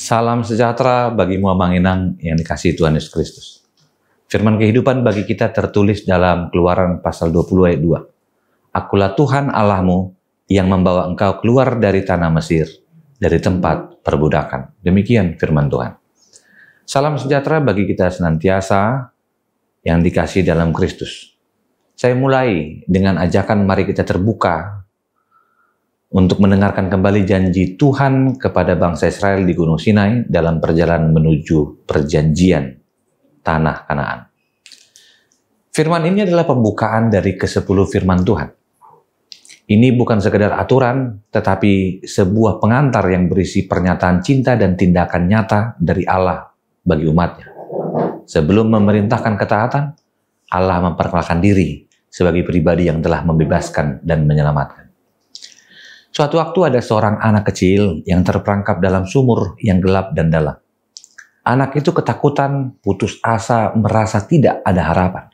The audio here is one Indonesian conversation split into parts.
Salam sejahtera bagimu Abang Inang yang dikasihi Tuhan Yesus Kristus. Firman kehidupan bagi kita tertulis dalam Keluaran pasal 20 ayat 2. Akulah Tuhan Allahmu yang membawa engkau keluar dari tanah Mesir, dari tempat perbudakan. Demikian firman Tuhan. Salam sejahtera bagi kita senantiasa yang dikasihi dalam Kristus. Saya mulai dengan ajakan mari kita terbuka untuk mendengarkan kembali janji Tuhan kepada bangsa Israel di Gunung Sinai dalam perjalanan menuju perjanjian tanah Kanaan. Firman ini adalah pembukaan dari ke-10 firman Tuhan. Ini bukan sekedar aturan, tetapi sebuah pengantar yang berisi pernyataan cinta dan tindakan nyata dari Allah bagi umatnya. Sebelum memerintahkan ketaatan, Allah memperkenalkan diri sebagai pribadi yang telah membebaskan dan menyelamatkan. Suatu waktu ada seorang anak kecil yang terperangkap dalam sumur yang gelap dan dalam. Anak itu ketakutan, putus asa, merasa tidak ada harapan.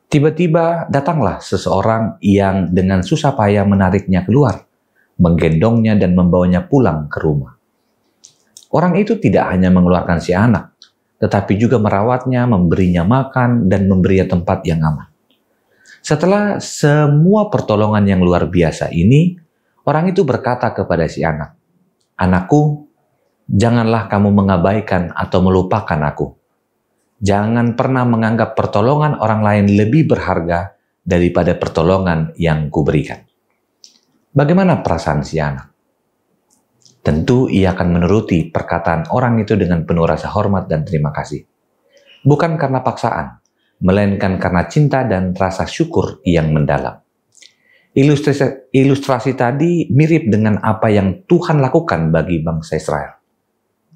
Tiba-tiba datanglah seseorang yang dengan susah payah menariknya keluar, menggendongnya dan membawanya pulang ke rumah. Orang itu tidak hanya mengeluarkan si anak, tetapi juga merawatnya, memberinya makan, dan memberinya tempat yang aman. Setelah semua pertolongan yang luar biasa ini, orang itu berkata kepada si anak, "Anakku, janganlah kamu mengabaikan atau melupakan aku. Jangan pernah menganggap pertolongan orang lain lebih berharga daripada pertolongan yang kuberikan." Bagaimana perasaan si anak? Tentu ia akan menuruti perkataan orang itu dengan penuh rasa hormat dan terima kasih. Bukan karena paksaan, melainkan karena cinta dan rasa syukur yang mendalam. Ilustrasi tadi mirip dengan apa yang Tuhan lakukan bagi bangsa Israel.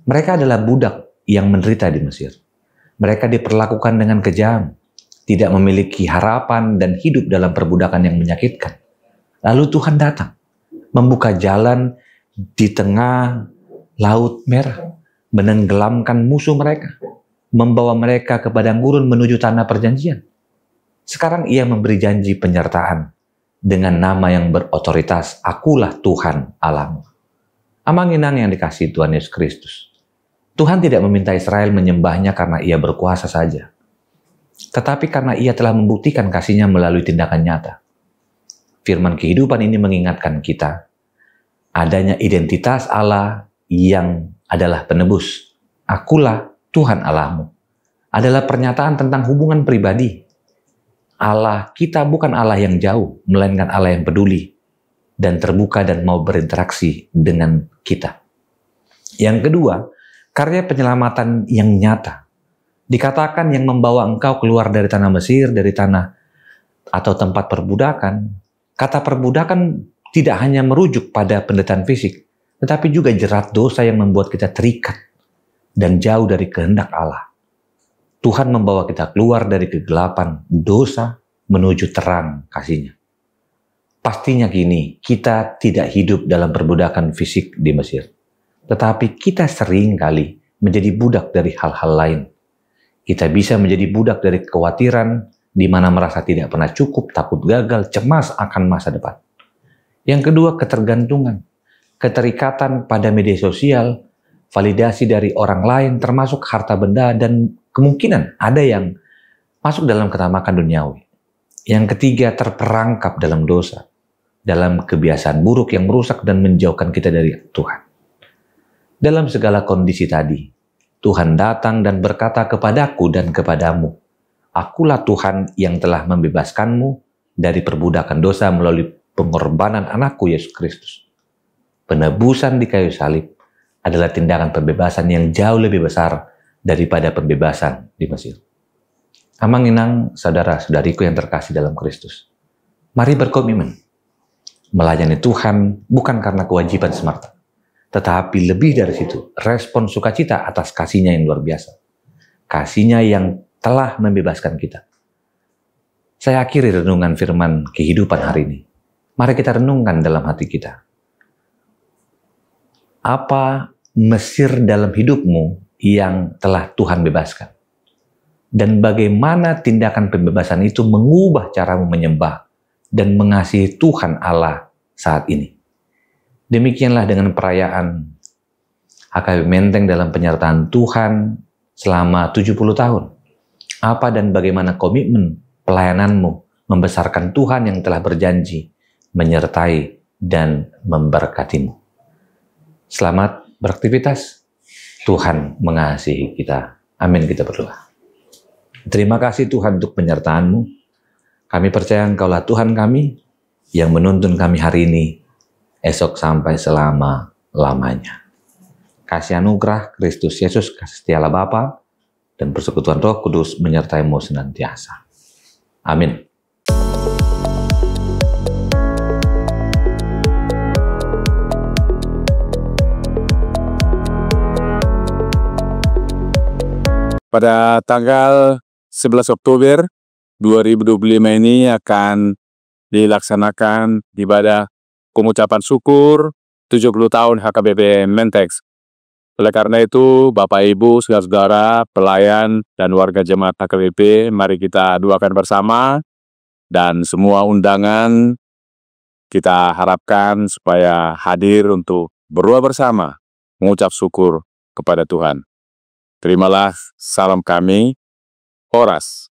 Mereka adalah budak yang menderita di Mesir. Mereka diperlakukan dengan kejam, tidak memiliki harapan dan hidup dalam perbudakan yang menyakitkan. Lalu Tuhan datang, membuka jalan di tengah Laut Merah, menenggelamkan musuh mereka, membawa mereka ke padang gurun menuju tanah perjanjian. Sekarang ia memberi janji penyertaan dengan nama yang berotoritas, akulah Tuhan Allahmu. Abang Inang yang dikasihi Tuhan Yesus Kristus. Tuhan tidak meminta Israel menyembahnya karena ia berkuasa saja, tetapi karena ia telah membuktikan kasihnya melalui tindakan nyata. Firman kehidupan ini mengingatkan kita, adanya identitas Allah yang adalah penebus. Akulah Tuhan Allahmu. Adalah pernyataan tentang hubungan pribadi. Allah kita bukan Allah yang jauh, melainkan Allah yang peduli dan terbuka dan mau berinteraksi dengan kita. Yang kedua, karya penyelamatan yang nyata. Dikatakan yang membawa engkau keluar dari tanah Mesir, dari tanah atau tempat perbudakan. Kata perbudakan tidak hanya merujuk pada penderitaan fisik, tetapi juga jerat dosa yang membuat kita terikat dan jauh dari kehendak Allah. Tuhan membawa kita keluar dari kegelapan dosa menuju terang kasih-Nya. Pastinya gini, kita tidak hidup dalam perbudakan fisik di Mesir. Tetapi kita sering kali menjadi budak dari hal-hal lain. Kita bisa menjadi budak dari kekhawatiran, di mana merasa tidak pernah cukup, takut gagal, cemas akan masa depan. Yang kedua, ketergantungan, keterikatan pada media sosial, validasi dari orang lain, termasuk harta benda, dan kemungkinan ada yang masuk dalam ketamakan duniawi. Yang ketiga, terperangkap dalam dosa, dalam kebiasaan buruk yang merusak dan menjauhkan kita dari Tuhan. Dalam segala kondisi tadi, Tuhan datang dan berkata kepadaku dan kepadamu, akulah Tuhan yang telah membebaskanmu dari perbudakan dosa melalui pengorbanan anakku Yesus Kristus. Penebusan di kayu salib adalah tindakan pembebasan yang jauh lebih besar daripada pembebasan di Mesir. Abang Inang, saudara-saudariku yang terkasih dalam Kristus. Mari berkomitmen melayani Tuhan bukan karena kewajiban semata, tetapi lebih dari situ, respon sukacita atas kasih-Nya yang luar biasa. Kasih-Nya yang telah membebaskan kita. Saya akhiri renungan firman kehidupan hari ini. Mari kita renungkan dalam hati kita. Apa Mesir dalam hidupmu yang telah Tuhan bebaskan? Dan bagaimana tindakan pembebasan itu mengubah caramu menyembah dan mengasihi Tuhan Allah saat ini? Demikianlah dengan perayaan HKBP Menteng dalam penyertaan Tuhan selama 70 tahun. Apa dan bagaimana komitmen pelayananmu membesarkan Tuhan yang telah berjanji menyertai dan memberkatimu. Selamat beraktivitas. Tuhan mengasihi kita. Amin, kita berdoa. Terima kasih Tuhan untuk penyertaan-Mu. Kami percaya Engkaulah Tuhan kami yang menuntun kami hari ini, esok sampai selama-lamanya. Kasih anugerah Kristus Yesus, kasih setia Allah Bapa, dan persekutuan Roh Kudus menyertai-Mu senantiasa. Amin. Pada tanggal 11 Oktober 2025 ini akan dilaksanakan ibadah pengucapan syukur 70 tahun HKBP Menteng. Oleh karena itu, Bapak Ibu, saudara-saudara, pelayan, dan warga jemaat HKBP, mari kita doakan bersama, dan semua undangan kita harapkan supaya hadir untuk berdoa bersama, mengucap syukur kepada Tuhan. Terimalah salam kami, Horas.